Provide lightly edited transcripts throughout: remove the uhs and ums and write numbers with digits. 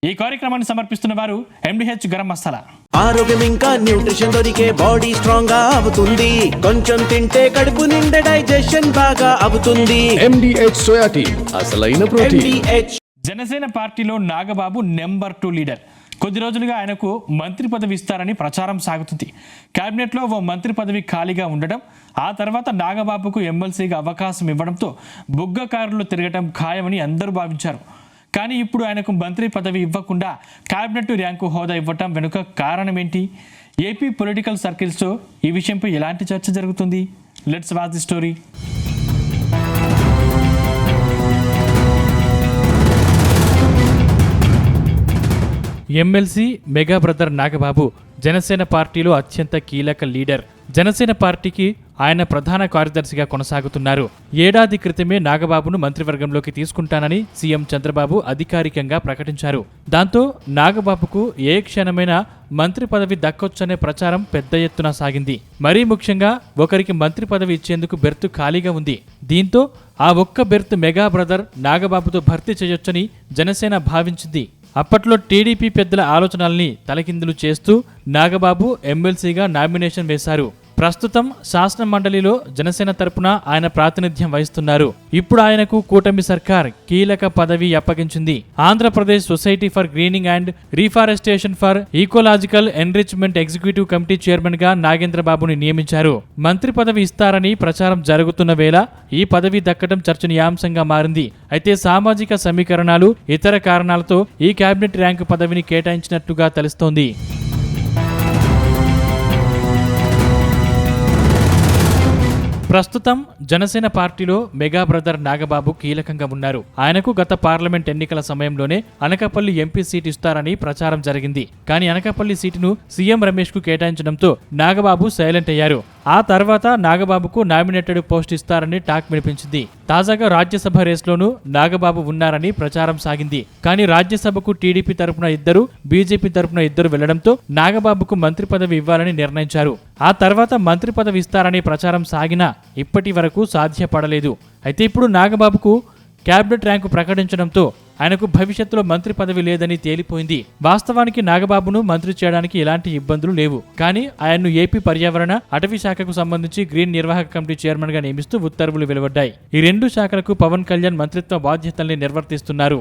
ఈ కార్యక్రమాన్ని సమర్పిస్తున్న వారు MDH గరం మసాలా. ఆరోగ్యం ఇంకా న్యూట్రిషన్ దొరికే బాడీ స్ట్రాంగ్ గా అవుతుంది. కొంచెం తింటే కడుపు నిండా డైజెషన్ బాగా అవుతుంది. MDH సోయా టీ అసలైన ప్రోటీన్. జనసేన పార్టీలో నాగబాబు నెంబర్ 2 లీడర్. కొద్ది రోజులుగా ఆయనకు మంత్రి పదవి ఇస్తారని ప్రచారం సాగుతుంది. కేబినెట్లో ఓ మంత్రి పదవి ఖాళీగా ఉండడం, ఆ తర్వాత నాగబాబుకు ఎమ్మెల్సీగా అవకాశం ఇవ్వడంతో బుగ్గకారులు తిరగటం ఖాయమని అందరూ భావించారు. కానీ ఇప్పుడు ఆయనకు మంత్రి పదవి ఇవ్వకుండా కేబినెట్ ర్యాంకు హోదా ఇవ్వటం వెనుక కారణం ఏంటి? ఏపీ పొలిటికల్ సర్కిల్స్లో ఈ విషయంపై ఎలాంటి చర్చ జరుగుతుంది? Let's watch the story. MLC mega brother Nagababu Janasena పార్టీలో అత్యంత కీలక లీడర్. జనసేన పార్టీకి ఆయన ప్రధాన కార్యదర్శిగా కొనసాగుతున్నారు. ఏడాది క్రితమే నాగబాబును మంత్రివర్గంలోకి తీసుకుంటానని సీఎం చంద్రబాబు అధికారికంగా ప్రకటించారు. దాంతో నాగబాబుకు ఏ క్షణమైన మంత్రి పదవి దక్కొచ్చనే ప్రచారం పెద్ద ఎత్తున సాగింది. మరీ ముఖ్యంగా ఒకరికి మంత్రి పదవి ఇచ్చేందుకు బెర్తు ఖాళీగా ఉంది. దీంతో ఆ ఒక్క బెర్త్ మెగా బ్రదర్ నాగబాబుతో భర్తీ చేయొచ్చని జనసేన భావించింది. అప్పట్లో టీడీపీ పెద్దల ఆలోచనల్ని తలకిందులు చేస్తూ నాగబాబు ఎమ్మెల్సీగా నామినేషన్ వేశారు. ప్రస్తుతం శాసన మండలిలో జనసేన తరపున ఆయన ప్రాతినిధ్యం వహిస్తున్నారు. ఇప్పుడు ఆయనకు కూటమి సర్కార్ కీలక పదవి అప్పగించింది. Andhra Pradesh society for greening and reforestation for ecological enrichment executive committee chairman గా నాగేంద్రబాబుని నియమించారు. మంత్రి పదవి ఇస్తారని ప్రచారం జరుగుతున్న వేళ ఈ పదవి దక్కడం చర్చనీయాంశంగా మారింది. అయితే సామాజిక సమీకరణాలు, ఇతర కారణాలతో ఈ కేబినెట్ ర్యాంకు పదవిని కేటాయించినట్టుగా తెలుస్తోంది. ప్రస్తుతం జనసేన పార్టీలో మెగా బ్రదర్ నాగబాబు కీలకంగా ఉన్నారు. ఆయనకు గత పార్లమెంట్ ఎన్నికల సమయంలోనే అనకాపల్లి ఎంపీ సీట్ ఇస్తారని ప్రచారం జరిగింది. కానీ అనకాపల్లి సీటును సీఎం రమేష్ కు కేటాయించడంతో నాగబాబు సైలెంట్ అయ్యారు. ఆ తర్వాత నాగబాబుకు నామినేటెడ్ పోస్ట్ ఇస్తారని టాక్ వినిపించింది. తాజాగా రాజ్యసభ రేస్లోనూ నాగబాబు ఉన్నారని ప్రచారం సాగింది. కానీ రాజ్యసభకు టీడీపీ తరపున 2, బీజేపీ తరపున 2 వెళ్లడంతో నాగబాబుకు మంత్రి పదవి ఇవ్వాలని నిర్ణయించారు. ఆ తర్వాత మంత్రి పదవి ఇస్తారని ప్రచారం సాగినా ఇప్పటి వరకు సాధ్యపడలేదు. అయితే ఇప్పుడు నాగబాబుకు కేబినెట్ ర్యాంకు ప్రకటించడంతో ఆయనకు భవిష్యత్తులో మంత్రి పదవి లేదని తేలిపోయింది. వాస్తవానికి నాగబాబును మంత్రి చేయడానికి ఎలాంటి ఇబ్బందులు లేవు. కానీ ఆయన్ను ఏపీ పర్యావరణ, అటవీ శాఖకు సంబంధించి గ్రీన్ నిర్వాహక కమిటీ చైర్మన్ గా నియమిస్తూ ఉత్తర్వులు వెలువడ్డాయి. ఈ 2 శాఖలకు పవన్ కళ్యాణ్ మంత్రిత్వ బాధ్యతల్ని నిర్వర్తిస్తున్నారు.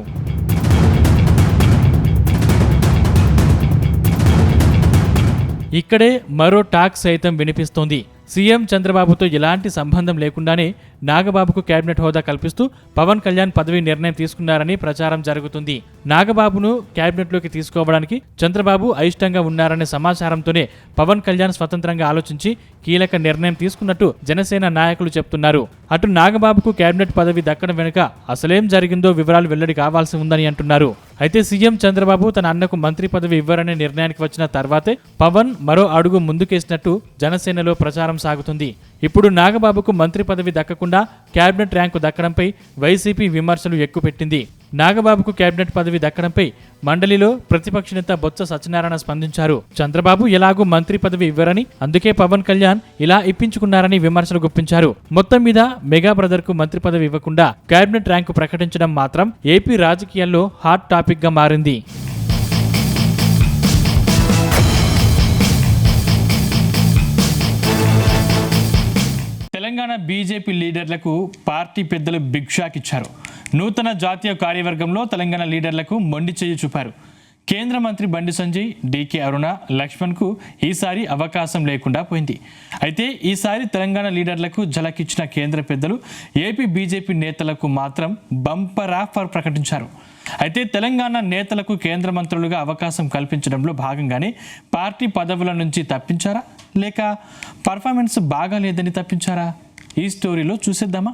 ఇక్కడే మరో టాక్ సైతం వినిపిస్తోంది. సీఎం చంద్రబాబుతో ఎలాంటి సంబంధం లేకుండానే నాగబాబుకు కేబినెట్ హోదా కల్పిస్తూ పవన్ కళ్యాణ్ పదవి నిర్ణయం తీసుకున్నారని ప్రచారం జరుగుతుంది. నాగబాబును కేబినెట్లోకి తీసుకోవడానికి చంద్రబాబు అయిష్టంగా ఉన్నారనే సమాచారంతోనే పవన్ కళ్యాణ్ స్వతంత్రంగా ఆలోచించి కీలక నిర్ణయం తీసుకున్నట్టు జనసేన నాయకులు చెప్తున్నారు. అటు నాగబాబుకు కేబినెట్ పదవి దక్కడం వెనుక అసలేం జరిగిందో వివరాలు వెల్లడి కావాల్సి ఉందని అంటున్నారు. అయితే సీఎం చంద్రబాబు తన అన్నకు మంత్రి పదవి ఇవ్వరనే నిర్ణయానికి వచ్చిన తర్వాతే పవన్ మరో అడుగు ముందుకేసినట్టు జనసేనలో ప్రచారం సాగుతుంది. ఇప్పుడు నాగబాబుకు మంత్రి పదవి దక్కకుండా కేబినెట్ ర్యాంకు దక్కడంపై వైసీపీ విమర్శలు ఎక్కుపెట్టింది. నాగబాబుకు కేబినెట్ పదవి దక్కడంపై మండలిలో ప్రతిపక్ష నేత బొత్స సత్యనారాయణ స్పందించారు. చంద్రబాబు ఎలాగూ మంత్రి పదవి ఇవ్వరని, అందుకే పవన్ కళ్యాణ్ ఇలా ఇప్పించుకున్నారని విమర్శలు గుప్పించారు. మొత్తం మీద మెగా బ్రదర్ కు మంత్రి పదవి ఇవ్వకుండా కేబినెట్ ర్యాంకు ప్రకటించడం మాత్రం ఏపీ రాజకీయాల్లో హాట్ టాపిక్ గా మారింది. తెలంగాణ బీజేపీ లీడర్లకు పార్టీ పెద్దలు బిగ్ షాక్ ఇచ్చారు. నూతన జాతీయ కార్యవర్గంలో తెలంగాణ లీడర్లకు మొండి చెయ్యి చూపారు. కేంద్ర మంత్రి బండి సంజయ్, డీకే అరుణ, లక్ష్మణ్కు ఈసారి అవకాశం లేకుండా పోయింది. అయితే ఈసారి తెలంగాణ లీడర్లకు ఝలకిచ్చిన కేంద్ర పెద్దలు ఏపీ బీజేపీ నేతలకు మాత్రం బంపర్ ఆఫర్ ప్రకటించారు. అయితే తెలంగాణ నేతలకు కేంద్ర మంత్రులుగా అవకాశం కల్పించడంలో భాగంగానే పార్టీ పదవుల నుంచి తప్పించారా, లేక పర్ఫార్మెన్స్ బాగా లేదని తప్పించారా? ఈ స్టోరీలో చూసేద్దామా?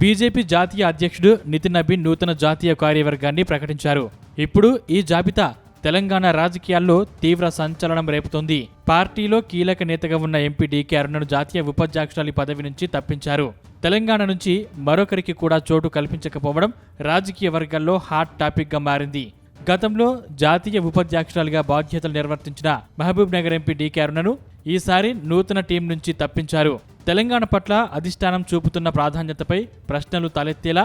బీజేపీ జాతీయ అధ్యక్షుడు నితిన్ నబీన్ నూతన జాతీయ కార్యవర్గాన్ని ప్రకటించారు. ఇప్పుడు ఈ జాబితా తెలంగాణ రాజకీయాల్లో తీవ్ర సంచలనం రేపుతోంది. పార్టీలో కీలక నేతగా ఉన్న ఎంపీ డీకే అరుణను జాతీయ ఉపాధ్యక్షురాలి పదవి నుంచి తప్పించారు. తెలంగాణ నుంచి మరొకరికి కూడా చోటు కల్పించకపోవడం రాజకీయ వర్గాల్లో హాట్ టాపిక్ గా మారింది. గతంలో జాతీయ ఉపాధ్యక్షురాలిగా బాధ్యతలు నిర్వర్తించిన మహబూబ్ నగర్ ఎంపీ డీకే అరుణను ఈసారి నూతన టీం నుంచి తప్పించారు. తెలంగాణ పట్ల అధిష్టానం చూపుతున్న ప్రాధాన్యతపై ప్రశ్నలు తలెత్తేలా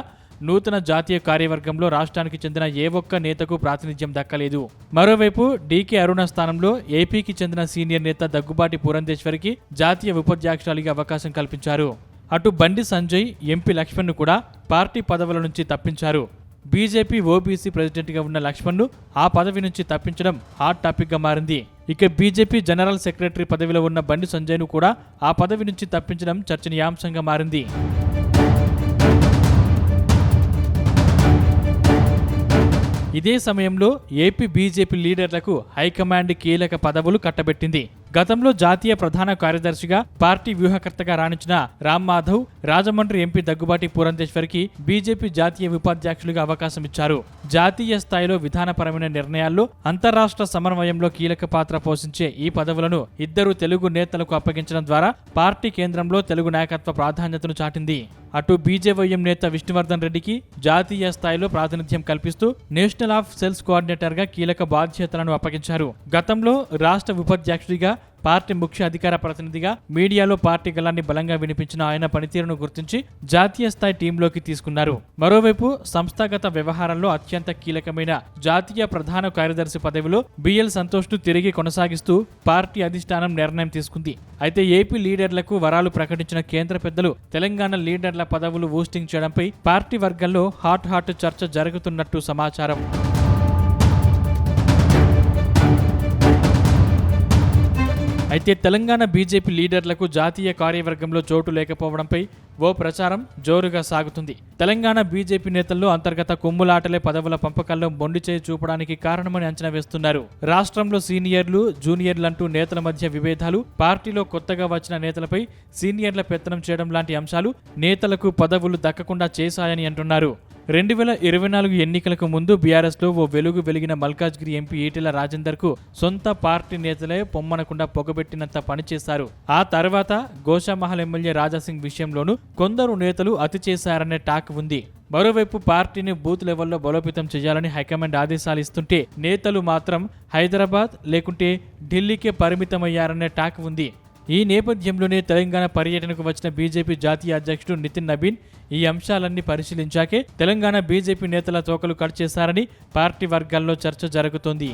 నూతన జాతీయ కార్యవర్గంలో రాష్ట్రానికి చెందిన ఏ ఒక్క నేతకు ప్రాతినిధ్యం దక్కలేదు. మరోవైపు డీకే అరుణ స్థానంలో ఏపీకి చెందిన సీనియర్ నేత దగ్గుబాటి పురంధేశ్వరికి జాతీయ ఉపాధ్యక్షురాలిగా అవకాశం కల్పించారు. అటు బండి సంజయ్, ఎంపీ లక్ష్మణ్ను కూడా పార్టీ పదవుల నుంచి తప్పించారు. బీజేపీ ఓబీసీ ప్రెసిడెంట్గా ఉన్న లక్ష్మణ్ను ఆ పదవి నుంచి తప్పించడం హాట్ టాపిక్గా మారింది. ఇక బీజేపీ జనరల్ సెక్రటరీ పదవిలో ఉన్న బండి సంజయ్ను కూడా ఆ పదవి నుంచి తప్పించడం చర్చనీయాంశంగా మారింది. ఇదే సమయంలో ఏపీ బీజేపీ లీడర్లకు హైకమాండ్ కీలక పదవులు కట్టబెట్టింది. గతంలో జాతీయ ప్రధాన కార్యదర్శిగా, పార్టీ వ్యూహకర్తగా రాణించిన రామ్ మాధవ్, రాజమండ్రి ఎంపీ దగ్గుబాటి పురంధేశ్వరికి బీజేపీ జాతీయ ఉపాధ్యక్షులుగా అవకాశం ఇచ్చారు. జాతీయ స్థాయిలో విధానపరమైన నిర్ణయాల్లో, అంతర్రాష్ట్ర సమన్వయంలో కీలక పాత్ర పోషించే ఈ పదవులను ఇద్దరు తెలుగు నేతలకు అప్పగించడం ద్వారా పార్టీ కేంద్రంలో తెలుగు నాయకత్వ ప్రాధాన్యతను చాటింది. అటు బీజేవైఎం నేత విష్ణువర్ధన్ రెడ్డికి జాతీయ స్థాయిలో ప్రాతినిధ్యం కల్పిస్తూ నేషనల్ ఆఫ్ సెల్స్ కోఆర్డినేటర్గా కీలక బాధ్యతలను అప్పగించారు. గతంలో రాష్ట్ర ఉపాధ్యక్షుడిగా, పార్టీ ముఖ్య అధికార ప్రతినిధిగా మీడియాలో పార్టీ గళాన్ని బలంగా వినిపించిన ఆయన పనితీరును గుర్తించి జాతీయ స్థాయి టీంలోకి తీసుకున్నారు. మరోవైపు సంస్థాగత వ్యవహారాల్లో అత్యంత కీలకమైన జాతీయ ప్రధాన కార్యదర్శి పదవిలో బిఎల్ సంతోష్ను తిరిగి కొనసాగిస్తూ పార్టీ అధిష్టానం నిర్ణయం తీసుకుంది. అయితే ఏపీ లీడర్లకు వరాలు ప్రకటించిన కేంద్ర పెద్దలు తెలంగాణ లీడర్ల పదవులు బూస్టింగ్ చేయడంపై పార్టీ వర్గాల్లో హాట్ చర్చ జరుగుతున్నట్టు సమాచారం. అయితే తెలంగాణ బీజేపీ లీడర్లకు జాతీయ కార్యవర్గంలో చోటు లేకపోవడంపై ఓ ప్రచారం జోరుగా సాగుతుంది. తెలంగాణ బీజేపీ నేతల్లో అంతర్గత కొమ్ములాటలే పదవుల పంపకాల్లో మొండి చేయి చూపడానికి కారణమని అంచనా వేస్తున్నారు. రాష్ట్రంలో సీనియర్లు, జూనియర్లంటూ నేతల మధ్య విభేదాలు, పార్టీలో కొత్తగా వచ్చిన నేతలపై సీనియర్ల పెత్తనం చేయడం లాంటి అంశాలు నేతలకు పదవులు దక్కకుండా చేశాయని అంటున్నారు. 2024 ఎన్నికలకు ముందు బీఆర్ఎస్లో ఓ వెలుగు వెలిగిన మల్కాజ్గిరి ఎంపీ ఈటెల రాజేందర్కు సొంత పార్టీ నేతలే పొమ్మనకుండా పొగబెట్టినంత పనిచేశారు. ఆ తర్వాత గోషామహల్ ఎమ్మెల్యే రాజాసింగ్ విషయంలోనూ కొందరు నేతలు అతి చేశారనే టాక్ ఉంది. మరోవైపు పార్టీని బూత్ లెవెల్లో బలోపేతం చేయాలని హైకమాండ్ ఆదేశాలు ఇస్తుంటే నేతలు మాత్రం హైదరాబాద్ లేకుంటే ఢిల్లీకే పరిమితమయ్యారనే టాక్ ఉంది. ఈ నేపథ్యంలోనే తెలంగాణ పర్యటనకు వచ్చిన బీజేపీ జాతీయ అధ్యక్షుడు నితిన్ నబీన్ ఈ అంశాలన్నీ పరిశీలించాకే తెలంగాణ బీజేపీ నేతల తోకలు కట్ చేశారని పార్టీ వర్గాల్లో చర్చ జరుగుతోంది.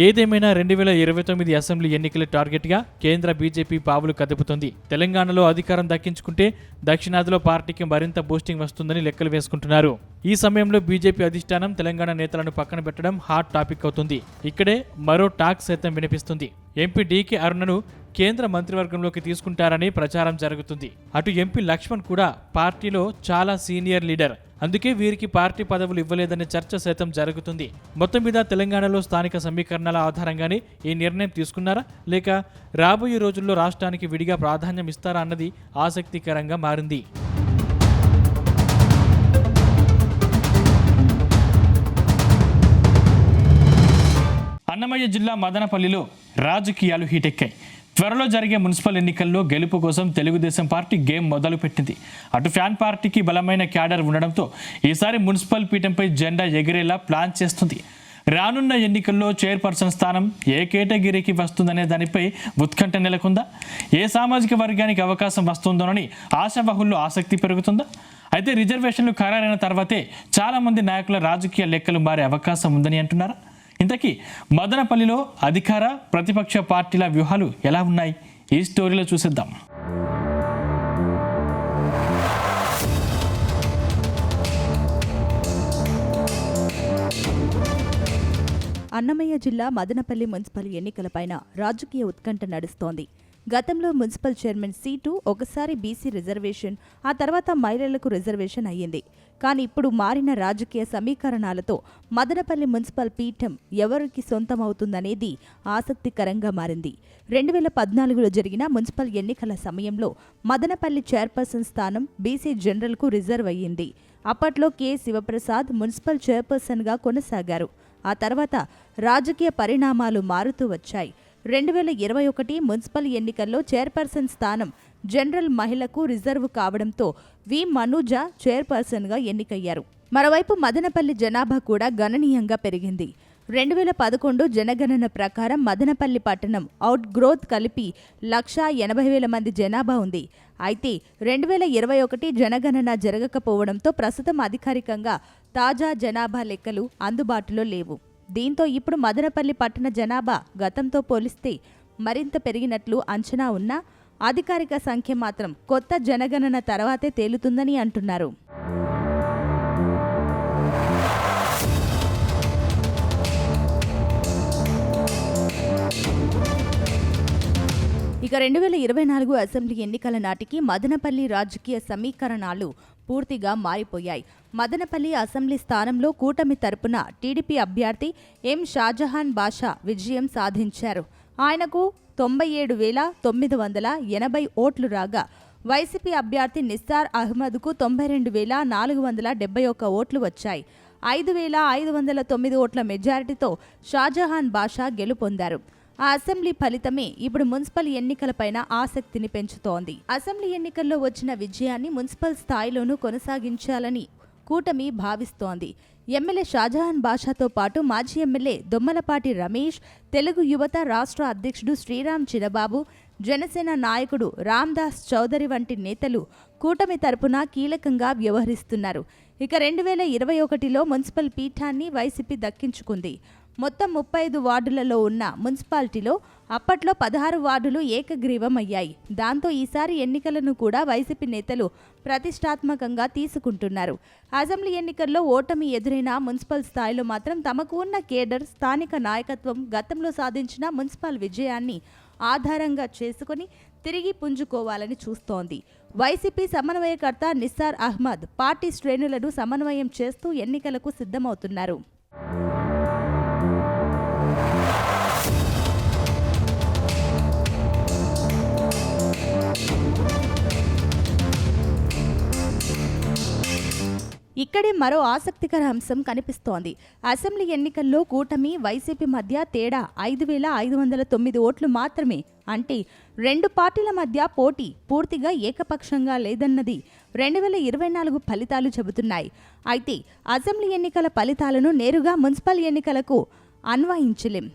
ఏదేమైనా 2029 అసెంబ్లీ ఎన్నికల టార్గెట్గా కేంద్ర బీజేపీ పావులు కదుపుతుంది. తెలంగాణలో అధికారం దక్కించుకుంటే దక్షిణాదిలో పార్టీకి మరింత బూస్టింగ్ వస్తుందని లెక్కలు వేసుకుంటున్నారు. ఈ సమయంలో బీజేపీ అధిష్టానం తెలంగాణ నేతలను పక్కన పెట్టడం హాట్ టాపిక్ అవుతుంది. ఇక్కడే మరో టాక్ సైతం వినిపిస్తుంది. ఎంపీ డీకే అరుణను కేంద్ర మంత్రివర్గంలోకి తీసుకుంటారని ప్రచారం జరుగుతుంది. అటు ఎంపీ లక్ష్మణ్ కూడా పార్టీలో చాలా సీనియర్ లీడర్, అందుకే వీరికి పార్టీ పదవులు ఇవ్వలేదనే చర్చ సైతం జరుగుతుంది. మొత్తం మీద తెలంగాణలో స్థానిక సమీకరణాల ఆధారంగానే ఈ నిర్ణయం తీసుకున్నారా, లేక రాబోయే రోజుల్లో రాష్ట్రానికి విడిగా ప్రాధాన్యం ఇస్తారా అన్నది ఆసక్తికరంగా మారింది. అన్నమయ్య జిల్లా మదనపల్లిలో రాజకీయాలు హీటెక్కాయి. త్వరలో జరిగే మున్సిపల్ ఎన్నికల్లో గెలుపు కోసం తెలుగుదేశం పార్టీ గేమ్ మొదలుపెట్టింది. అటు ఫ్యాన్ పార్టీకి బలమైన క్యాడర్ ఉండడంతో ఈసారి మున్సిపల్ పీఠంపై జెండా ఎగిరేలా ప్లాన్ చేస్తుంది. రానున్న ఎన్నికల్లో చైర్పర్సన్ స్థానం ఏ కేటగిరీకి వస్తుందనే దానిపై ఉత్కంఠ నెలకొందా? ఏ సామాజిక వర్గానికి అవకాశం వస్తుందోనని ఆశావహుల్లో ఆసక్తి పెరుగుతుందా? అయితే రిజర్వేషన్లు ఖరారైన తర్వాతే చాలామంది నాయకుల రాజకీయ లెక్కలు మారే అవకాశం ఉందని అంటున్నారా? ఇంతకీ మదనపల్లిలో అధికార, ప్రతిపక్ష పార్టీల వ్యూహాలు ఎలా ఉన్నాయి? ఈ స్టోరీలో చూసేద్దాం. అన్నమయ్య జిల్లా మదనపల్లి మున్సిపల్ ఎన్నికలపైన రాజకీయ ఉత్కంఠ నడుస్తోంది. గతంలో మున్సిపల్ చైర్మన్ సీటు ఒకసారి బీసీ రిజర్వేషన్, ఆ తర్వాత మహిళలకు రిజర్వేషన్ అయ్యింది. కానీ ఇప్పుడు మారిన రాజకీయ సమీకరణాలతో మదనపల్లి మున్సిపల్ పీఠం ఎవరికి సొంతమవుతుందనేది ఆసక్తికరంగా మారింది. 2014లో జరిగిన మున్సిపల్ ఎన్నికల సమయంలో మదనపల్లి చైర్పర్సన్ స్థానం బీసీ జనరల్కు రిజర్వ్ అయ్యింది. అప్పట్లో కె శివప్రసాద్ మున్సిపల్ చైర్పర్సన్గా కొనసాగారు. ఆ తర్వాత రాజకీయ పరిణామాలు మారుతూ వచ్చాయి. 2021 మున్సిపల్ ఎన్నికల్లో చైర్పర్సన్ స్థానం జనరల్ మహిళకు రిజర్వ్ కావడంతో వి మనూజ చైర్పర్సన్గా ఎన్నికయ్యారు. మరోవైపు మదనపల్లి జనాభా కూడా గణనీయంగా పెరిగింది. 2011 జనగణన ప్రకారం మదనపల్లి పట్టణం అవుట్ గ్రోత్ కలిపి 1,80,000 మంది జనాభా ఉంది. అయితే 2021 జనగణన జరగకపోవడంతో ప్రస్తుతం అధికారికంగా తాజా జనాభా లెక్కలు అందుబాటులో లేవు. దీంతో ఇప్పుడు మదనపల్లి పట్టణ జనాభా గతంతో పోలిస్తే మరింత పెరిగినట్లు అంచనా ఉన్నా అధికారిక సంఖ్య మాత్రం కొత్త జనగణన తర్వాతే తేలుతుందని అంటున్నారు. ఇక 2024 అసెంబ్లీ ఎన్నికల నాటికి మదనపల్లి రాజకీయ సమీకరణాలు పూర్తిగా మారిపోయాయి. మదనపల్లి అసెంబ్లీ స్థానంలో కూటమి తరపున టీడీపీ అభ్యర్థి ఎం షాజహాన్ బాషా విజయం సాధించారు. ఆయనకు 97,980 ఓట్లు రాగా వైసీపీ అభ్యర్థి నిస్సార్ అహ్మద్కు 92,471 ఓట్లు వచ్చాయి. 5,509 ఓట్ల మెజారిటీతో షాజహాన్ బాషా గెలుపొందారు. ఆ అసెంబ్లీ ఫలితమే ఇప్పుడు మున్సిపల్ ఎన్నికలపైన ఆసక్తిని పెంచుతోంది. అసెంబ్లీ ఎన్నికల్లో వచ్చిన విజయాన్ని మున్సిపల్ స్థాయిలోనూ కొనసాగించాలని కూటమి భావిస్తోంది. ఎమ్మెల్యే షాజహాన్ బాషాతో పాటు మాజీ ఎమ్మెల్యే దొమ్మలపాటి రమేష్, తెలుగు యువత రాష్ట్ర అధ్యక్షుడు శ్రీరామ్ చినబాబు, జనసేన నాయకుడు రామ్దాస్ చౌదరి వంటి నేతలు కూటమి తరపున కీలకంగా వ్యవహరిస్తున్నారు. ఇక 2021లో మున్సిపల్ పీఠాన్ని వైసీపీ దక్కించుకుంది. మొత్తం 35 వార్డులలో ఉన్న మున్సిపాలిటీలో అప్పట్లో 16 వార్డులు ఏకగ్రీవమయ్యాయి. దాంతో ఈసారి ఎన్నికలను కూడా వైసీపీ నేతలు ప్రతిష్టాత్మకంగా తీసుకుంటున్నారు. అసెంబ్లీ ఎన్నికల్లో ఓటమి ఎదురైన మున్సిపల్ స్థాయిలో మాత్రం తమకు ఉన్న కేడర్, స్థానిక నాయకత్వం గతంలో సాధించిన మున్సిపల్ విజయాన్ని ఆధారంగా చేసుకుని తిరిగి పుంజుకోవాలని చూస్తోంది. వైసీపీ సమన్వయకర్త నిస్సార్ అహ్మద్ పార్టీ శ్రేణులను సమన్వయం చేస్తూ ఎన్నికలకు సిద్ధమవుతున్నారు. ఇక్కడే మరో ఆసక్తికర అంశం కనిపిస్తోంది. అసెంబ్లీ ఎన్నికల్లో కూటమి, వైసీపీ మధ్య తేడా 5,509 ఓట్లు మాత్రమే. అంటే రెండు పార్టీల మధ్య పోటీ పూర్తిగా ఏకపక్షంగా లేదన్నది 2024 ఫలితాలు చెబుతున్నాయి. అయితే అసెంబ్లీ ఎన్నికల ఫలితాలను నేరుగా మున్సిపల్ ఎన్నికలకు అన్వయించలేం.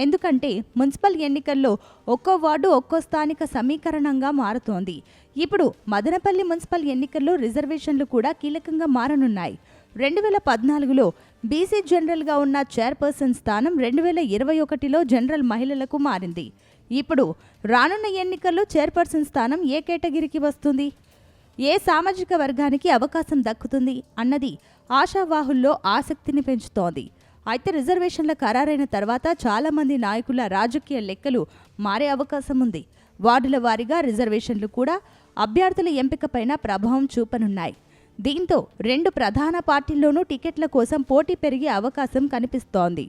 ఎందుకంటే మున్సిపల్ ఎన్నికల్లో ఒక్కో వార్డు ఒక్కో స్థానిక సమీకరణంగా మారుతోంది. ఇప్పుడు మదనపల్లి మున్సిపల్ ఎన్నికల్లో రిజర్వేషన్లు కూడా కీలకంగా మారనున్నాయి. 2014లో బీసీ జనరల్గా ఉన్న చైర్పర్సన్ స్థానం 2021లో జనరల్ మహిళలకు మారింది. ఇప్పుడు రానున్న ఎన్నికల్లో చైర్పర్సన్ స్థానం ఏ కేటగిరీకి వస్తుంది, ఏ సామాజిక వర్గానికి అవకాశం దక్కుతుంది అన్నది ఆశావాహుల్లో ఆసక్తిని పెంచుతోంది. అయితే రిజర్వేషన్ల ఖరారైన తర్వాత చాలామంది నాయకుల రాజకీయ లెక్కలు మారే అవకాశం ఉంది. వార్డుల వారీగా రిజర్వేషన్లు కూడా అభ్యర్థుల ఎంపికపైన ప్రభావం చూపనున్నాయి. దీంతో రెండు ప్రధాన పార్టీల్లోనూ టికెట్ల కోసం పోటీ పెరిగే అవకాశం కనిపిస్తోంది.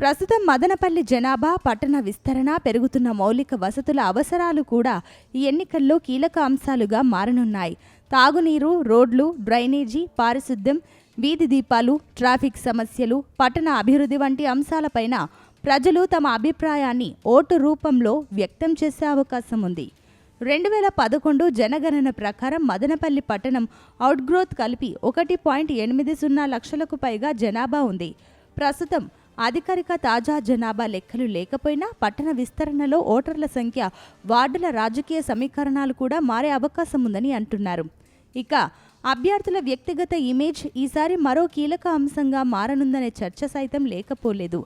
ప్రస్తుతం మదనపల్లి జనాభా, పట్టణ విస్తరణ, పెరుగుతున్న మౌలిక వసతుల అవసరాలు కూడా ఈ ఎన్నికల్లో కీలక అంశాలుగా మారనున్నాయి. తాగునీరు, రోడ్లు, డ్రైనేజీ, పారిశుద్ధ్యం, వీధి దీపాలు, ట్రాఫిక్ సమస్యలు, పట్టణ అభివృద్ధి వంటి అంశాలపైన ప్రజలు తమ అభిప్రాయాన్ని ఓటు రూపంలో వ్యక్తం చేసే అవకాశం ఉంది. 2011 జనగణన ప్రకారం మదనపల్లి పట్టణం అవుట్గ్రోత్ కలిపి 1.80 లక్షలకు పైగా జనాభా ఉంది. ప్రస్తుతం అధికారిక తాజా జనాభా లెక్కలు లేకపోయినా పట్టణ విస్తరణలో ఓటర్ల సంఖ్య, వార్డుల రాజకీయ సమీకరణాలు కూడా మారే అవకాశం ఉందని అంటున్నారు. ఇక అభ్యర్థుల వ్యక్తిగత ఇమేజ్ ఈసారి మరో కీలక అంశంగా మారనుందనే చర్చ సైతం లేకపోలేదు.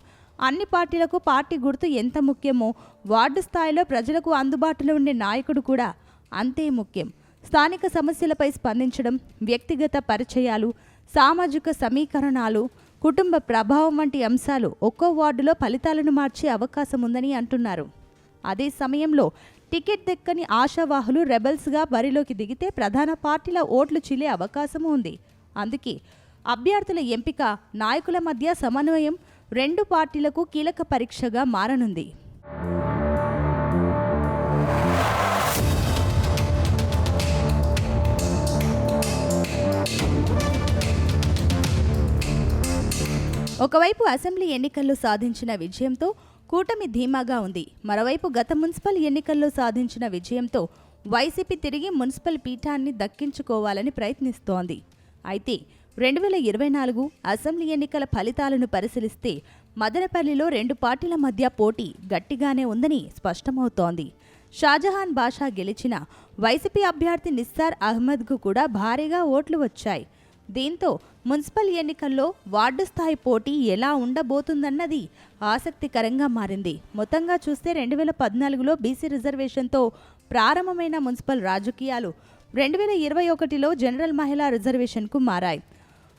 అన్ని పార్టీలకు పార్టీ గుర్తు ఎంత ముఖ్యమో వార్డు స్థాయిలో ప్రజలకు అందుబాటులో ఉండే నాయకుడు కూడా అంతే ముఖ్యం. స్థానిక సమస్యలపై స్పందించడం, వ్యక్తిగత పరిచయాలు, సామాజిక సమీకరణాలు, కుటుంబ ప్రభావం వంటి అంశాలు ఒక్కో వార్డులో ఫలితాలను మార్చే అవకాశం ఉందని అంటున్నారు. అదే సమయంలో టికెట్ దక్కని ఆశావాహులు రెబల్స్గా బరిలోకి దిగితే ప్రధాన పార్టీల ఓట్లు చీలే అవకాశము ఉంది. అందుకే అభ్యర్థుల ఎంపిక, నాయకుల మధ్య సమన్వయం రెండు పార్టీలకు కీలక పరీక్షగా మారనుంది. ఒకవైపు అసెంబ్లీ ఎన్నికల్లో సాధించిన విజయంతో కూటమి ధీమాగా ఉంది. మరోవైపు గత మున్సిపల్ ఎన్నికల్లో సాధించిన విజయంతో వైసీపీ తిరిగి మున్సిపల్ పీఠాన్ని దక్కించుకోవాలని ప్రయత్నిస్తోంది. అయితే 2024 అసెంబ్లీ ఎన్నికల ఫలితాలను పరిశీలిస్తే మదనపల్లిలో రెండు పార్టీల మధ్య పోటీ గట్టిగానే ఉందని స్పష్టమవుతోంది. షాజహాన్ బాషా గెలిచిన వైసీపీ అభ్యర్థి నిస్సార్ అహ్మద్కు కూడా భారీగా ఓట్లు వచ్చాయి. దీంతో మున్సిపల్ ఎన్నికల్లో వార్డు స్థాయి పోటీ ఎలా ఉండబోతుందన్నది ఆసక్తికరంగా మారింది. మొత్తంగా చూస్తే 2014లో బీసీ రిజర్వేషన్తో ప్రారంభమైన మున్సిపల్ రాజకీయాలు 2021లో జనరల్ మహిళా రిజర్వేషన్కు మారాయి.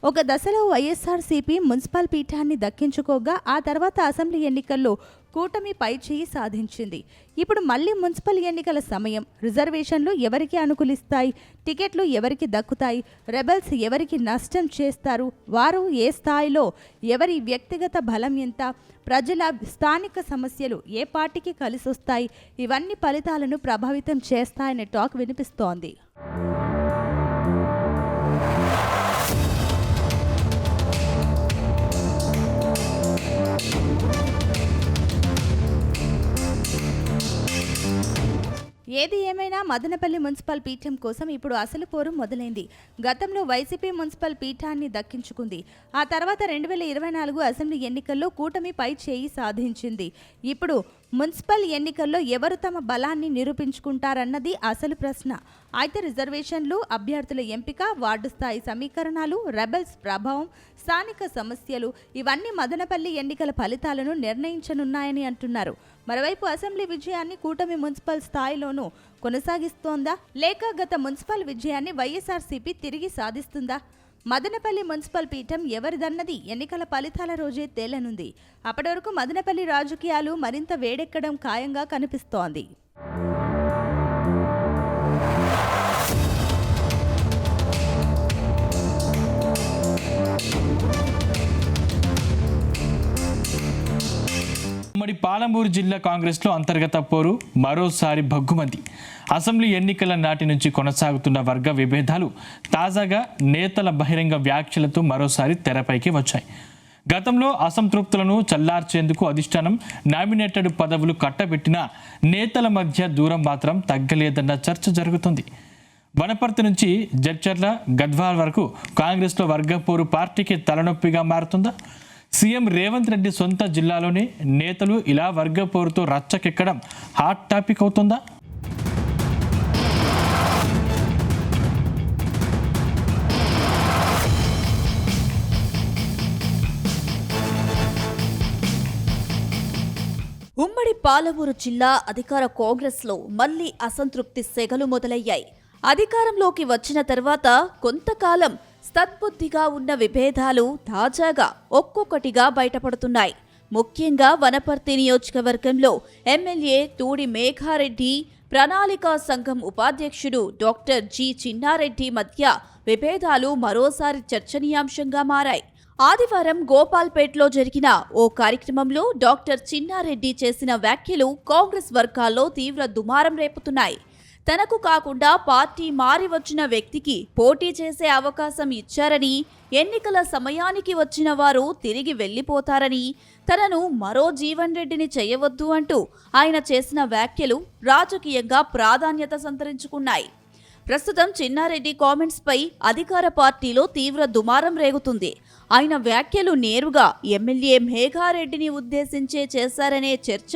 ఒక దశలో వైఎస్ఆర్సీపీ మున్సిపల్ పీఠాన్ని దక్కించుకోగా ఆ తర్వాత అసెంబ్లీ ఎన్నికల్లో కూటమి పైచేయి సాధించింది. ఇప్పుడు మళ్లీ మున్సిపల్ ఎన్నికల సమయం. రిజర్వేషన్లు ఎవరికి అనుకూలిస్తాయి, టికెట్లు ఎవరికి దక్కుతాయి, రెబల్స్ ఎవరికి నష్టం చేస్తారు, వారు ఏ స్థాయిలో, ఎవరి వ్యక్తిగత బలం ఎంత, ప్రజల స్థానిక సమస్యలు ఏ పార్టీకి కలిసొస్తాయి, ఇవన్నీ ఫలితాలను ప్రభావితం చేస్తాయనే టాక్ వినిపిస్తోంది. ఏది ఏమైనా మదనపల్లి మున్సిపల్ పీఠం కోసం ఇప్పుడు అసలు పోరు మొదలైంది. గతంలో వైసీపీ మున్సిపల్ పీఠాన్ని దక్కించుకుంది. ఆ తర్వాత 2024 అసెంబ్లీ ఎన్నికల్లో కూటమి పై చేయి సాధించింది. ఇప్పుడు మున్సిపల్ ఎన్నికల్లో ఎవరు తమ బలాన్ని నిరూపించుకుంటారన్నది అసలు ప్రశ్న. అయితే రిజర్వేషన్లు, అభ్యర్థుల ఎంపిక, వార్డు స్థాయి సమీకరణాలు, రెబల్స్ ప్రభావం, స్థానిక సమస్యలు ఇవన్నీ మదనపల్లి ఎన్నికల ఫలితాలను నిర్ణయించనున్నాయని అంటున్నారు. మరోవైపు అసెంబ్లీ విజయాన్ని కూటమి మున్సిపల్ స్థాయిలోనూ కొనసాగిస్తోందా, లేక గత మున్సిపల్ విజయాన్ని వైఎస్ఆర్సీపీ తిరిగి సాధిస్తుందా? మదనపల్లి మున్సిపల్ పీఠం ఎవరిదన్నది ఎన్నికల ఫలితాల రోజే తేలనుంది. అప్పటి వరకు మదనపల్లి రాజకీయాలు మరింత వేడెక్కడం ఖాయంగా కనిపిస్తోంది. ఉమ్మడి పాలమూరు జిల్లా కాంగ్రెస్లో అంతర్గత పోరు మరోసారి భగ్గుమంది. అసెంబ్లీ ఎన్నికల నాటి నుంచి కొనసాగుతున్న వర్గ విభేదాలు తాజాగా నేతల బహిరంగ వ్యాఖ్యలతో మరోసారి తెరపైకి వచ్చాయి. గతంలో అసంతృప్తులను చల్లార్చేందుకు అధిష్టానం నామినేటెడ్ పదవులు కట్టబెట్టిన నేతల మధ్య దూరం మాత్రం తగ్గలేదన్న చర్చ జరుగుతుంది. వనపర్తి నుంచి జడ్చర్ల, గద్వాల్ వరకు కాంగ్రెస్లో వర్గపోరు పార్టీకి తలనొప్పిగా మారుతుందా? సీఎం రేవంత్ రెడ్డి సొంత జిల్లాలోనే నేతలు ఇలా వర్గపోరుతో రచ్చకెక్కడం హాట్ టాపిక్ అవుతుందా? ఉమ్మడి పాలమూరు జిల్లా అధికార కాంగ్రెస్లో మళ్లీ అసంతృప్తి సెగలు మొదలయ్యాయి. అధికారంలోకి వచ్చిన తర్వాత కొంతకాలం సద్బుద్ధిగా ఉన్న విభేదాలు తాజాగా ఒక్కొక్కటిగా బయటపడుతున్నాయి. ముఖ్యంగా వనపర్తి నియోజకవర్గంలో ఎమ్మెల్యే తూడి మేఘారెడ్డి, ప్రణాళికా సంఘం ఉపాధ్యక్షుడు డాక్టర్ జి చిన్నారెడ్డి మధ్య విభేదాలు మరోసారి చర్చనీయాంశంగా మారాయి. ఆదివారం గోపాల్పేట్లో జరిగిన ఓ కార్యక్రమంలో డాక్టర్ చిన్నారెడ్డి చేసిన వ్యాఖ్యలు కాంగ్రెస్ వర్గాల్లో తీవ్ర దుమారం రేపుతున్నాయి. తనకు కాకుండా పార్టీ మారి వచ్చిన వ్యక్తికి పోటీ చేసే అవకాశం ఇచ్చారని, ఎన్నికల సమయానికి వచ్చిన వారు తిరిగి వెళ్లిపోతారని, తనను మరో జీవన్ రెడ్డిని చేయవద్దు అంటూ ఆయన చేసిన వ్యాఖ్యలు రాజకీయంగా ప్రాధాన్యత సంతరించుకున్నాయి. ప్రస్తుతం చిన్నారెడ్డి కామెంట్స్ పై అధికార పార్టీలో తీవ్ర దుమారం రేగుతుంది. ఆయన వ్యాఖ్యలు నేరుగా ఎమ్మెల్యే మేఘారెడ్డిని ఉద్దేశించే చేశారనే చర్చ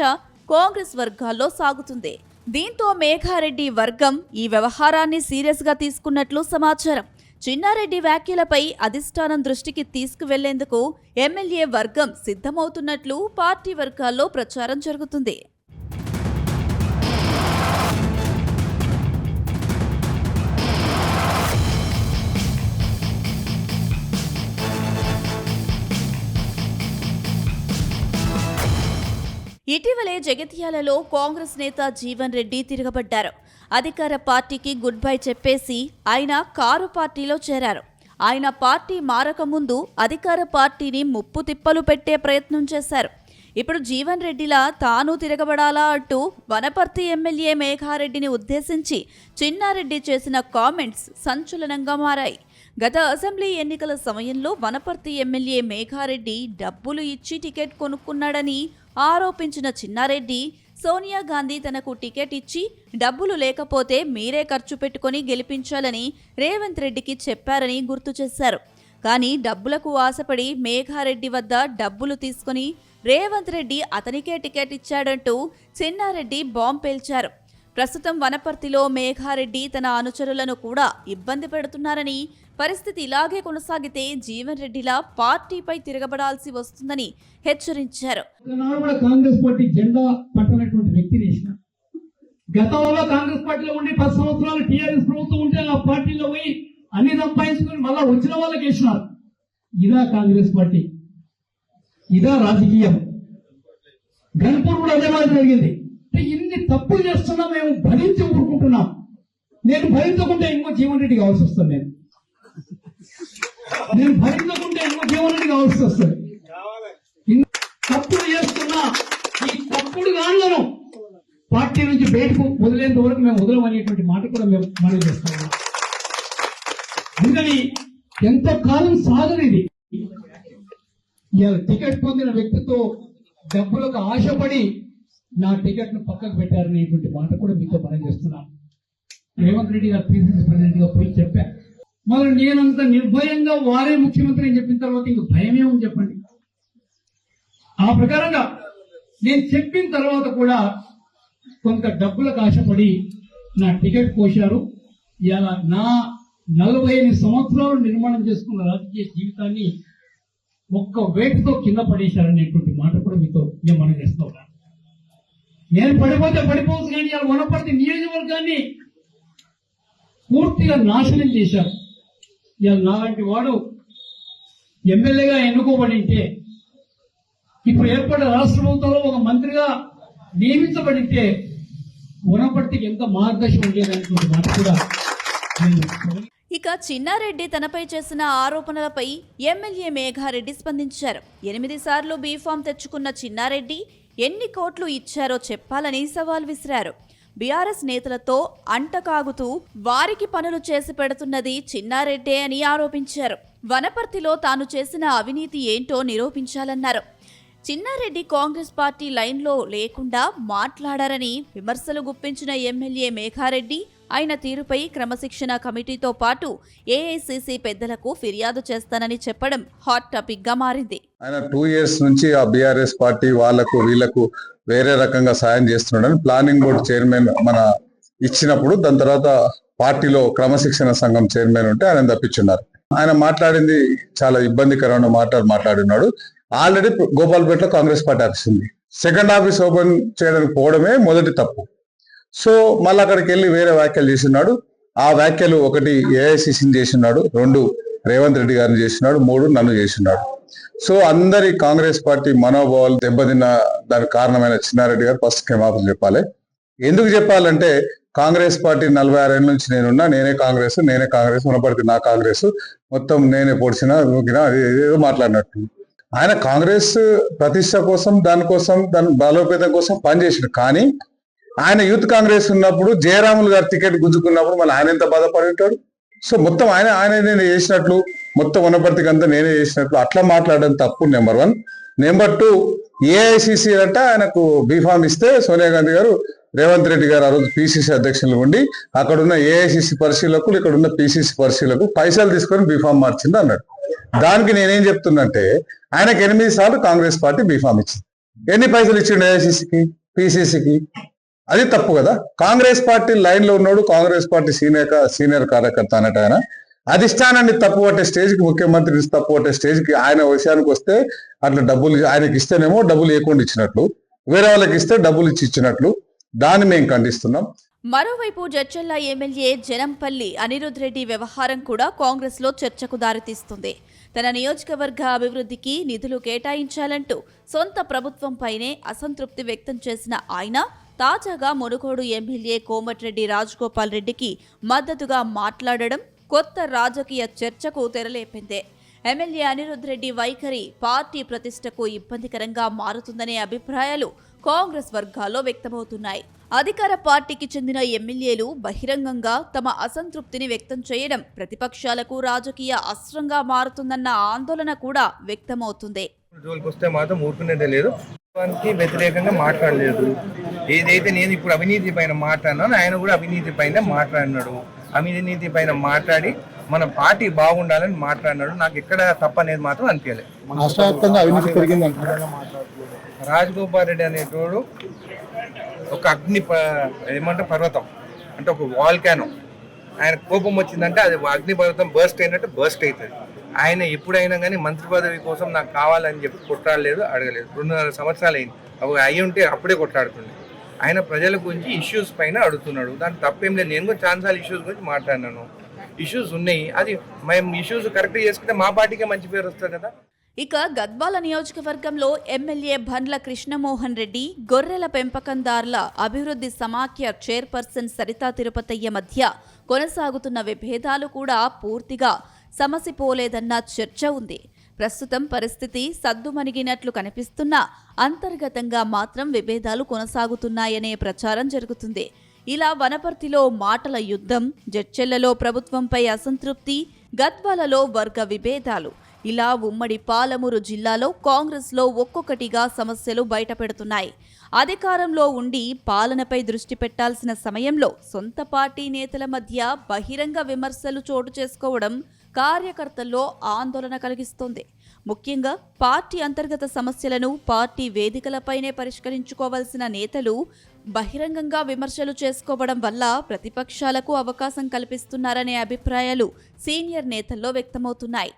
కాంగ్రెస్ వర్గాల్లో సాగుతుంది. దీంతో మేఘారెడ్డి వర్గం ఈ వ్యవహారాన్ని సీరియస్గా తీసుకున్నట్లు సమాచారం. చిన్నారెడ్డి వ్యాఖ్యలపై అధిష్టానం దృష్టికి తీసుకువెళ్లేందుకు ఎమ్మెల్యే వర్గం సిద్ధమవుతున్నట్లు పార్టీ వర్గాల్లో ప్రచారం జరుగుతుంది. ఇటీవలే జగిత్యాలలో కాంగ్రెస్ నేత జీవన్ రెడ్డి తిరగబడ్డారు. అధికార పార్టీకి గుడ్ బై చెప్పేసి ఆయన కారు పార్టీలో చేరారు. ఆయన పార్టీ మారకముందు అధికార పార్టీని ముప్పు తిప్పలు పెట్టే ప్రయత్నం చేశారు. ఇప్పుడు జీవన్ రెడ్డిలా తాను తిరగబడాలా అంటూ వనపర్తి ఎమ్మెల్యే మేఘారెడ్డిని ఉద్దేశించి చిన్నారెడ్డి చేసిన కామెంట్స్ సంచలనంగా మారాయి. గత అసెంబ్లీ ఎన్నికల సమయంలో వనపర్తి ఎమ్మెల్యే మేఘారెడ్డి డబ్బులు ఇచ్చి టికెట్ కొనుక్కున్నాడని ఆరోపించిన చిన్నారెడ్డి సోనియా గాంధీ తనకు టికెట్ ఇచ్చి డబ్బులు లేకపోతే మీరే ఖర్చు పెట్టుకొని గెలిపించాలని రేవంత్ రెడ్డికి చెప్పారని గుర్తు చేశారు. కానీ డబ్బులకు ఆశపడి మేఘారెడ్డి వద్ద డబ్బులు తీసుకుని రేవంత్ రెడ్డి అతనికే టికెట్ ఇచ్చాడంటూ చిన్నారెడ్డి బాంబు పేల్చారు. ప్రస్తుతం వనపర్తిలో మేఘారెడ్డి తన అనుచరులను కూడా ఇబ్బంది పెడుతున్నారని, పరిస్థితి ఇలాగే కొనసాగితే జీవన్ రెడ్డిలా పార్టీపై తిరగబడాల్సి వస్తుందని హెచ్చరించారు. కాంగ్రెస్ పార్టీ జెండా పట్టనటువంటి వ్యక్తి చేసిన గతంలో కాంగ్రెస్ పార్టీలో ఉండి 10 సంవత్సరాలు టీఆర్ఎస్ ప్రభుత్వం ఉంటే ఆ పార్టీలో పోయి అన్ని సంపాదించుకుని మళ్ళా వచ్చిన వాళ్ళకి వేసినారు. ఇదా కాంగ్రెస్ పార్టీ, ఇదా రాజకీయం. గన్పూర్ కూడా అదే మాదిరి జరిగింది. ఇన్ని తప్పులు చేస్తున్నా మేము భరించి ఊరుకుంటున్నాం. నేను భరించకుంటే ఇంకో జీవన్ రెడ్డి కావాల్సి వస్తుంది. నేను భరించకుంటే ఇంకో జీవన్ రెడ్డి కావాల్సి వస్తుంది. తప్పులు చేస్తున్నా ఈ తప్పుడు గాళ్లను పార్టీ నుంచి బయటకు వదిలేంత వరకు మేము వదలమనేటువంటి మాట కూడా మేము మనవి చేస్తున్నాం. అందుకని ఎంతో కాలం సాగదు ఇది. ఇవాళ టికెట్ పొందిన వ్యక్తితో డబ్బులకు ఆశపడి నా టికెట్ ను పక్కకు పెట్టారనేటువంటి మాట కూడా మీతో మనం చేస్తున్నాను. రేవంత్ రెడ్డి గారు పిసిసి ప్రెసిడెంట్ గా పోయి చెప్పా. మరి నేనంత నిర్భయంగా వారే ముఖ్యమంత్రి అని చెప్పిన తర్వాత ఇంక భయమే ఉంది చెప్పండి. ఆ ప్రకారంగా నేను చెప్పిన తర్వాత కూడా కొంత డబ్బులకు ఆశపడి నా టికెట్ కోశారు. ఇలా నా 45 సంవత్సరాలు నిర్మాణం చేసుకున్న రాజకీయ జీవితాన్ని ఒక్క వేటుతో కింద పడేశారనేటువంటి మాట కూడా మీతో నేను మనం చేస్తూ ఉన్నాను. నేను పడిపోతే పడిపోవచ్చు, కానీ ఇలా వనపర్తి నియోజకవర్గాన్ని పూర్తిగా నాశనం చేశారు. ఇలా నాలాంటి వాడు ఎమ్మెల్యేగా ఎన్నుకోబడింటే, ఇప్పుడు ఏర్పడిన రాష్ట్ర ప్రభుత్వంలో ఒక మంత్రిగా నియమించబడితే వనపర్తికి ఎంత మార్గదర్శనం ఉండేదనేటువంటి మాట కూడా నేను. ఇక చిన్నారెడ్డి తనపై చేసిన ఆరోపణలపై ఎమ్మెల్యే మేఘారెడ్డి స్పందించారు. 8 సార్లు బీఫామ్ తెచ్చుకున్న చిన్నారెడ్డి ఎన్ని కోట్లు ఇచ్చారో చెప్పాలని సవాల్ విసిరారు. బీఆర్ఎస్ నేతలతో అంటకాగుతూ వారికి పనులు చేసి పెడుతున్నది చిన్నారెడ్డే అని ఆరోపించారు. వనపర్తిలో తాను చేసిన అవినీతి ఏంటో నిరూపించాలన్నారు. చిన్నారెడ్డి కాంగ్రెస్ పార్టీ లైన్లో లేకుండా మాట్లాడారని విమర్శలు గుప్పించిన ఎమ్మెల్యే మేఘారెడ్డి ఆయన తీరుపై క్రమశిక్షణ కమిటీతో పాటు ఏఐసీసీ పెద్దలకు ఫిర్యాదు చేస్తానని చెప్పడం హాట్ టాపిక్ గా మారింది. ఆయన 2 years నుంచి ఆ బీఆర్ఎస్ పార్టీ వాళ్లకు వీళ్లకు వేరే రకంగా సాయం చేస్తున్నాడని ప్లానింగ్ బోర్డు చైర్మన్ మన ఇచ్చినప్పుడు, దాని తర్వాత పార్టీలో క్రమశిక్షణ సంఘం చైర్మన్ ఉంటే ఆయన తప్పించున్నారు. ఆయన మాట్లాడింది చాలా ఇబ్బందికరమైన మాట్లాడినాడు. ఆల్రెడీ గోపాల్పేటలో కాంగ్రెస్ పార్టీ ఆఫీస్ ఉంది. సెకండ్ ఆఫీస్ ఓపెన్ చేయడానికి పోవడమే మొదటి తప్పు. సో మళ్ళీ అక్కడికి వెళ్ళి వేరే వ్యాఖ్యలు చేస్తున్నాడు. ఆ వ్యాఖ్యలు 1 ఏఐసిసిని చేస్తున్నాడు, 2 రేవంత్ రెడ్డి గారిని చేస్తున్నాడు, 3 నన్ను చేస్తున్నాడు. సో అందరి కాంగ్రెస్ పార్టీ మనోభావాలు దెబ్బతిన్న దానికి కారణమైన చిన్నారెడ్డి గారు ఫస్ట్ క్షమాపణ చెప్పాలి. ఎందుకు చెప్పాలంటే కాంగ్రెస్ పార్టీ 46 ఏళ్ళ నుంచి నేనే కాంగ్రెస్ వనపడితే నా కాంగ్రెస్ మొత్తం నేనే పొడిచినా నూకినా అది ఏదో మాట్లాడినట్టు. ఆయన కాంగ్రెస్ ప్రతిష్ట కోసం దాని బలోపేతం కోసం పనిచేసిన. కానీ ఆయన యూత్ కాంగ్రెస్ ఉన్నప్పుడు జయరాములు గారు టికెట్ గుంజుకున్నప్పుడు మళ్ళీ ఆయన ఎంత బాధపడి ఉంటాడు. సో మొత్తం ఆయన నేను చేసినట్లు, మొత్తం వనపర్తికి అంతా నేనే చేసినట్లు అట్లా మాట్లాడడం తప్పు. నెంబర్ 1. నెంబర్ 2, ఏఐసిసి అంటే ఆయనకు బీఫామ్ ఇస్తే సోనియా గాంధీ గారు రేవంత్ రెడ్డి గారు ఆ రోజు పిసిసి అధ్యక్షులు ఉండి అక్కడున్న ఏఐసిసి పరిశీలకులు ఇక్కడున్న పిసిసి పరిశీలకు పైసలు తీసుకొని బీఫామ్ మార్చింది అన్నాడు. దానికి నేనేం చెప్తున్నంటే ఆయనకు 8 సార్లు కాంగ్రెస్ పార్టీ బీఫామ్ ఇచ్చింది. ఎన్ని పైసలు ఇచ్చిండు ఏఐసిసికి, పిసిసికి? అది తప్పు కదా. కాంగ్రెస్ పార్టీ లైన్ లో ఉన్నాడు, కాంగ్రెస్ పార్టీ సీనియర్ కార్యకర్త అన్నట్టు ఆయన అధిష్టానాన్ని తప్పుపట్టే స్టేజ్కి, ముఖ్యమంత్రిని తప్పుపట్టే స్టేజ్కి ఆయన విషయానికి వస్తే అట్లా డబ్బులు ఆయనకి ఇస్తేనేమో డబ్బులు ఇవ్వకుండా ఇచ్చినట్లు, వేరే వాళ్ళకి ఇస్తే డబ్బులు ఇచ్చినట్లు, దాన్ని మేము ఖండిస్తున్నాం. మరోవైపు జడ్చర్ల ఎమ్మెల్యే జనంపల్లి అనిరుద్ రెడ్డి వ్యవహారం కూడా కాంగ్రెస్ లో చర్చకు దారితీస్తుంది. తన నియోజకవర్గ అభివృద్ధికి నిధులు కేటాయించాలంటూ సొంత ప్రభుత్వంపైనే అసంతృప్తి వ్యక్తం చేసిన ఆయన తాజాగా మునుగోడు ఎమ్మెల్యే కోమటిరెడ్డి రాజగోపాల్ రెడ్డికి మద్దతుగా మాట్లాడడం కొత్త రాజకీయ చర్చకు తెరలేపిందే. ఎమ్మెల్యే అనిరుద్ రెడ్డి వైఖరి పార్టీ ప్రతిష్టకు ఇబ్బందికరంగా మారుతుందనే అభిప్రాయాలు కాంగ్రెస్ వర్గాల్లో వ్యక్తమవుతున్నాయి. అధికార పార్టీకి చెందిన ఎమ్మెల్యేలు బహిరంగంగా తమ అసంతృప్తిని వ్యక్తం చేయడం ప్రతిపక్షాలకు రాజకీయ అస్త్రంగా మారుతుందన్న ఆందోళన కూడా వ్యక్తమవుతుంది. జోలికి వస్తే మాత్రం ఊరుకునేదే లేదు. ప్రభుత్వానికి వ్యతిరేకంగా మాట్లాడలేదు. ఏదైతే నేను ఇప్పుడు అవినీతి పైన మాట్లాడినానో ఆయన కూడా అవినీతి పైన మాట్లాడినాడు. అవినీతి పైన మాట్లాడి మన పార్టీ బాగుండాలని మాట్లాడినాడు. నాకు ఎక్కడ తప్పనేది మాత్రం అనిపించలేదు. రాజగోపాల్ రెడ్డి అనేటోడు ఒక ఏమంటే పర్వతం అంటే ఒక వాల్కానో. ఆయన కోపం వచ్చిందంటే అది అగ్ని పర్వతం బర్స్ట్ అయినట్టు బర్స్ట్ అవుతుంది. ఆయన ఎప్పుడైనా కానీ మంత్రి పదవి కోసం నాకు కావాలని చెప్పి కొట్లాడలేదు, అడగలేదు. 2.5 సంవత్సరాలు అయింది. అవి అయ్యి ఉంటే అప్పుడే కొట్లాడుతుంది. ఆయన ప్రజల గురించి ఇష్యూస్ పైన అడుగుతున్నాడు. దానికి తప్పేం లేదు. నేను కూడా ఛాన్సాల ఇష్యూస్ గురించి మాట్లాడినాను. ఇష్యూస్ ఉన్నాయి, అది మేము ఇష్యూస్ కరెక్ట్ చేసుకుంటే మా పార్టీకే మంచి పేరు వస్తుంది కదా. ఇక గద్వాల నియోజకవర్గంలో ఎమ్మెల్యే బండ్ల కృష్ణమోహన్ రెడ్డి, గొర్రెల పెంపకందారుల అభివృద్ధి సమాఖ్య చైర్పర్సన్ సరితా తిరుపతయ్య మధ్య కొనసాగుతున్న విభేదాలు కూడా పూర్తిగా సమసిపోలేదన్న చర్చ ఉంది. ప్రస్తుతం పరిస్థితి సద్దుమణిగినట్లు కనిపిస్తున్నా అంతర్గతంగా మాత్రం విభేదాలు కొనసాగుతున్నాయనే ప్రచారం జరుగుతుంది. ఇలా వనపర్తిలో మాటల యుద్ధం, జడ్చెళ్లలో ప్రభుత్వంపై అసంతృప్తి, గద్వాలలో వర్గ విభేదాలు, ఇలా ఉమ్మడి పాలమూరు జిల్లాలో కాంగ్రెస్లో ఒక్కొక్కటిగా సమస్యలు బయటపెడుతున్నాయి. అధికారంలో ఉండి పాలనపై దృష్టి పెట్టాల్సిన సమయంలో సొంత పార్టీ నేతల మధ్య బహిరంగ విమర్శలు చోటు చేసుకోవడం కార్యకర్తల్లో ఆందోళన కలిగిస్తోంది. ముఖ్యంగా పార్టీ అంతర్గత సమస్యలను పార్టీ వేదికలపైనే పరిష్కరించుకోవాల్సిన నేతలు బహిరంగంగా విమర్శలు చేసుకోవడం వల్ల ప్రతిపక్షాలకు అవకాశం కల్పిస్తున్నారనే అభిప్రాయాలు సీనియర్ నేతల్లో వ్యక్తమవుతున్నాయి.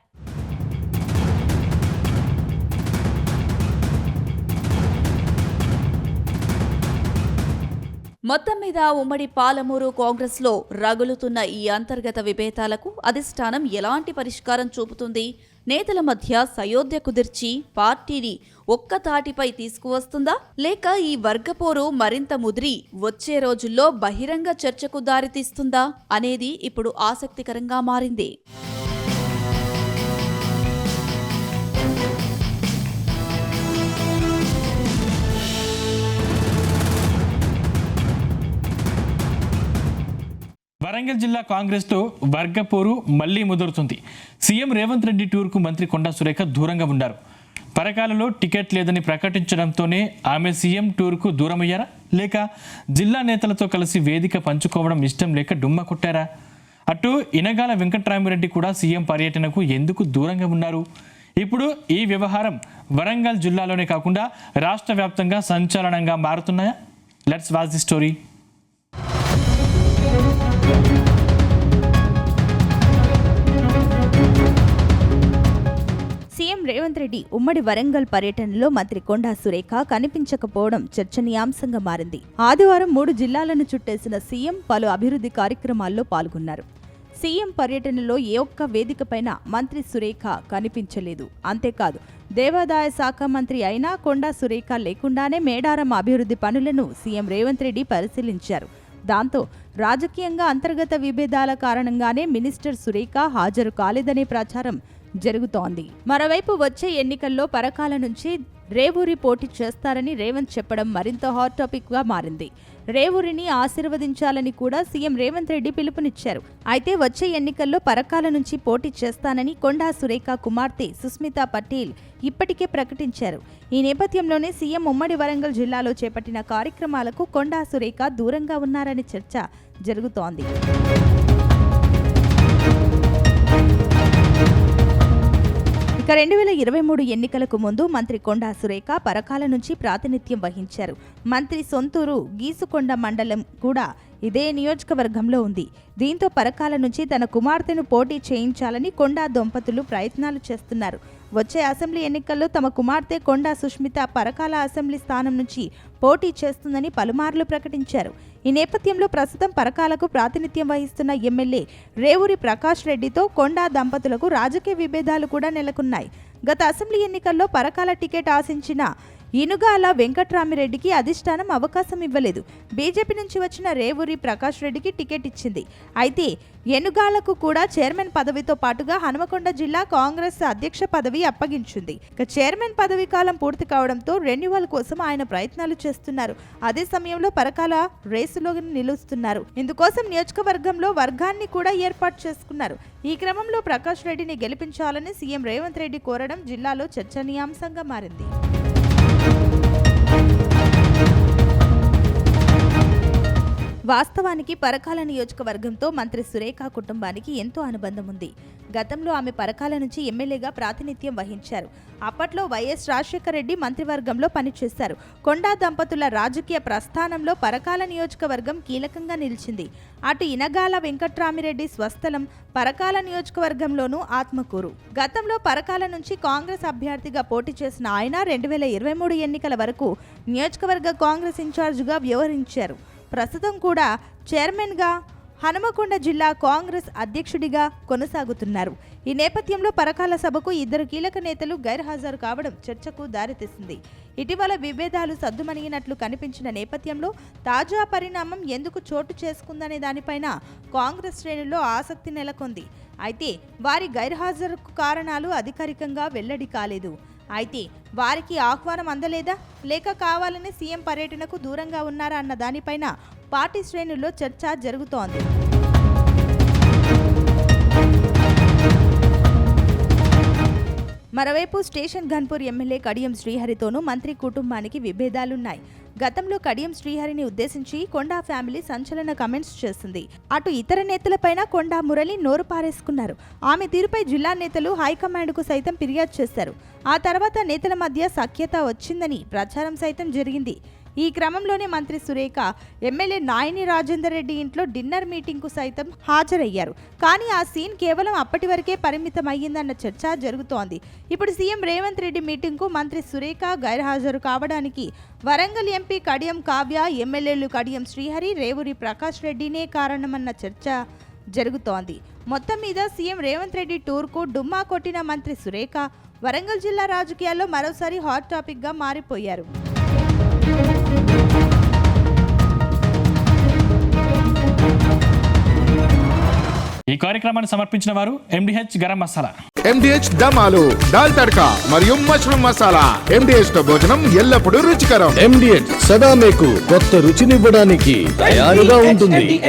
మొత్తం మీద ఉమ్మడి పాలమూరు కాంగ్రెస్లో రగులుతున్న ఈ అంతర్గత విభేదాలకు అధిష్టానం ఎలాంటి పరిష్కారం చూపుతుంది? నేతల మధ్య సయోధ్య కుదిర్చి పార్టీని ఒక్కతాటిపై తీసుకువస్తుందా, లేక ఈ వర్గపోరు మరింత ముదిరి వచ్చే రోజుల్లో బహిరంగ చర్చకు దారితీస్తుందా అనేది ఇప్పుడు ఆసక్తికరంగా మారింది. వరంగల్ జిల్లా కాంగ్రెస్లో వర్గపోరు మళ్లీ ముదురుతుంది. సీఎం రేవంత్ రెడ్డి టూర్కు మంత్రి కొండా సురేఖ దూరంగా ఉన్నారు. పరకాలలో టికెట్ లేదని ప్రకటించడంతోనే ఆమె సీఎం టూర్కు దూరమయ్యారా, లేక జిల్లా నేతలతో కలిసి వేదిక పంచుకోవడం ఇష్టం లేక డుమ్మ కొట్టారా? అటు ఇనగాల వెంకట్రామిరెడ్డి కూడా సీఎం పర్యటనకు ఎందుకు దూరంగా ఉన్నారు? ఇప్పుడు ఈ వ్యవహారం వరంగల్ జిల్లాలోనే కాకుండా రాష్ట్ర వ్యాప్తంగా సంచలనంగా మారుతున్నాయా? Let's watch the story. CM Revanth Reddy ఉమ్మడి వరంగల్ పర్యటనలో మంత్రి కొండా సురేఖ కనిపించకపోవడం చర్చనీయాంశంగా మారింది. ఆదివారం 3 జిల్లాలను చుట్టేసిన సీఎం పలు అభివృద్ధి కార్యక్రమాల్లో పాల్గొన్నారు. సీఎం పర్యటనలో ఏ ఒక్క వేదికపైన మంత్రి సురేఖ కనిపించలేదు. అంతేకాదు, దేవాదాయ శాఖ మంత్రి అయినా కొండా సురేఖ లేకుండానే మేడారం అభివృద్ధి పనులను సీఎం రేవంత్ రెడ్డి పరిశీలించారు. దాంతో రాజకీయంగా అంతర్గత విభేదాల కారణంగానే మినిస్టర్ సురేఖ హాజరు కాలేదనే ప్రచారం జరుగుతోంది. మరోవైపు వచ్చే ఎన్నికల్లో పరకాల నుంచి రేవూరి పోటీ చేస్తారని రేవంత్ చెప్పడం మరింత హాట్ టాపిక్ గా మారింది. రేవూరిని ఆశీర్వదించాలని కూడా సీఎం రేవంత్ రెడ్డి పిలుపునిచ్చారు. అయితే వచ్చే ఎన్నికల్లో పరకాల నుంచి పోటీ చేస్తానని కొండా సురేఖ కుమార్తె సుస్మితా పటేల్ ఇప్పటికే ప్రకటించారు. ఈ నేపథ్యంలోనే సీఎం ఉమ్మడి వరంగల్ జిల్లాలో చేపట్టిన కార్యక్రమాలకు కొండా సురేఖ దూరంగా ఉన్నారనే చర్చ జరుగుతోంది. ఇక 2023 ఎన్నికలకు ముందు మంత్రి కొండా సురేఖ పరకాల నుంచి ప్రాతినిధ్యం వహించారు. మంత్రి సొంతూరు గీసుకొండ మండలం కూడా ఇదే నియోజకవర్గంలో ఉంది. దీంతో పరకాల నుంచి తన కుమార్తెను పోటీ చేయించాలని కొండా దంపతులు ప్రయత్నాలు చేస్తున్నారు. వచ్చే అసెంబ్లీ ఎన్నికల్లో తమ కుమార్తె కొండా సుష్మిత పరకాల అసెంబ్లీ స్థానం నుంచి పోటీ చేస్తుందని పలుమార్లు ప్రకటించారు. ఈ నేపథ్యంలో ప్రస్తుతం పరకాలకు ప్రాతినిధ్యం వహిస్తున్న ఎమ్మెల్యే రేవూరి ప్రకాష్ రెడ్డితో కొండా దంపతులకు రాజకీయ విభేదాలు కూడా నెలకొన్నాయి. గత అసెంబ్లీ ఎన్నికల్లో పరకాల టికెట్ ఆశించిన ఇనుగాల వెంకట్రామిరెడ్డికి అధిష్టానం అవకాశం ఇవ్వలేదు. బీజేపీ నుంచి వచ్చిన రేవూరి ప్రకాష్ రెడ్డికి టికెట్ ఇచ్చింది. అయితే ఎనుగాలకు కూడా చైర్మన్ పదవితో పాటుగా హనుమకొండ జిల్లా కాంగ్రెస్ అధ్యక్ష పదవి అప్పగించింది. ఇక చైర్మన్ పదవి కాలం పూర్తి కావడంతో రెన్యువల్ కోసం ఆయన ప్రయత్నాలు చేస్తున్నారు. అదే సమయంలో పరకాల రేసులో నిలుస్తున్నారు. ఇందుకోసం నియోజకవర్గంలో వర్గాన్ని కూడా ఏర్పాటు చేసుకున్నారు. ఈ క్రమంలో ప్రకాష్ రెడ్డిని గెలిపించాలని సీఎం రేవంత్ రెడ్డి కోరడం జిల్లాలో చర్చనీయాంశంగా మారింది. వాస్తవానికి పరకాల నియోజకవర్గంతో మంత్రి సురేఖ కుటుంబానికి ఎంతో అనుబంధం ఉంది. గతంలో ఆమె పరకాల నుంచి ఎమ్మెల్యేగా ప్రాతినిధ్యం వహించారు. అప్పట్లో వైఎస్ రాజశేఖర రెడ్డి మంత్రివర్గంలో పనిచేశారు. కొండా దంపతుల రాజకీయ ప్రస్థానంలో పరకాల నియోజకవర్గం కీలకంగా నిలిచింది. అటు ఇనగాల వెంకట్రామిరెడ్డి స్వస్థలం పరకాల నియోజకవర్గంలోనూ ఆత్మకూరు. గతంలో పరకాల నుంచి కాంగ్రెస్ అభ్యర్థిగా పోటీ చేసిన ఆయన 2023 ఎన్నికల వరకు నియోజకవర్గ కాంగ్రెస్ ఇన్ఛార్జిగా వ్యవహరించారు. ప్రస్తుతం కూడా చైర్మన్గా హనుమకొండ జిల్లా కాంగ్రెస్ అధ్యక్షుడిగా కొనసాగుతున్నారు. ఈ నేపథ్యంలో పరకాల సభకు 2 కీలక నేతలు గైర్హాజరు కావడం చర్చకు దారితీసింది. ఇటీవల విభేదాలు సద్దుమణిగినట్లు కనిపించిన నేపథ్యంలో తాజా పరిణామం ఎందుకు చోటు చేసుకుందనే దానిపైన కాంగ్రెస్ శ్రేణుల్లో ఆసక్తి నెలకొంది. అయితే వారి గైర్హాజరుకు కారణాలు అధికారికంగా వెల్లడి కాలేదు. అయితే వారికి ఆహ్వానం అందలేదా, లేక కావాలని సీఎం పర్యటనకు దూరంగా ఉన్నారా అన్న దానిపైన పార్టీ శ్రేణుల్లో చర్చ జరుగుతోంది. మరోవైపు స్టేషన్ ఘన్పూర్ ఎమ్మెల్యే కడియం శ్రీహరితోనూ మంత్రి కుటుంబానికి విభేదాలున్నాయి. గతంలో కడియం శ్రీహరిని ఉద్దేశించి కొండా ఫ్యామిలీ సంచలన కమెంట్స్ చేసింది. అటు ఇతర నేతలపైన కొండా మురళి నోరు పారేసుకున్నారు. ఆమె తీరుపై జిల్లా నేతలు హైకమాండ్కు సైతం ఫిర్యాదు చేశారు. ఆ తర్వాత నేతల మధ్య సఖ్యత వచ్చిందని ప్రచారం సైతం జరిగింది. ఈ క్రమంలోనే మంత్రి సురేఖ ఎమ్మెల్యే నాయని రాజేందర్ రెడ్డి ఇంట్లో డిన్నర్ మీటింగ్కు సైతం హాజరయ్యారు. కానీ ఆ సీన్ కేవలం అప్పటి వరకే పరిమితం అయ్యిందన్న చర్చ జరుగుతోంది. ఇప్పుడు సీఎం రేవంత్ రెడ్డి మీటింగ్కు మంత్రి సురేఖ గైర్హాజరు కావడానికి వరంగల్ ఎంపీ కడియం కావ్య, ఎమ్మెల్యేలు కడియం శ్రీహరి, రేవూరి ప్రకాష్ రెడ్డినే కారణమన్న చర్చ జరుగుతోంది. మొత్తం మీద సీఎం రేవంత్ రెడ్డి టూర్కు డుమ్మా కొట్టిన మంత్రి సురేఖ వరంగల్ జిల్లా రాజకీయాల్లో మరోసారి హాట్ టాపిక్గా మారిపోయారు. ఈ కార్యక్రమాన్ని సమర్పించిన వారు MDH గరం మసాలా, MDH దమాలు, దాల్ తడకా మరియు మష్రూమ్ మసాలా. MDH తో భోజనం ఎల్లప్పుడూ రుచికరం. MDH సదా మీకు కొత్త రుచినివ్వడానికి తయారుగా ఉంటుంది.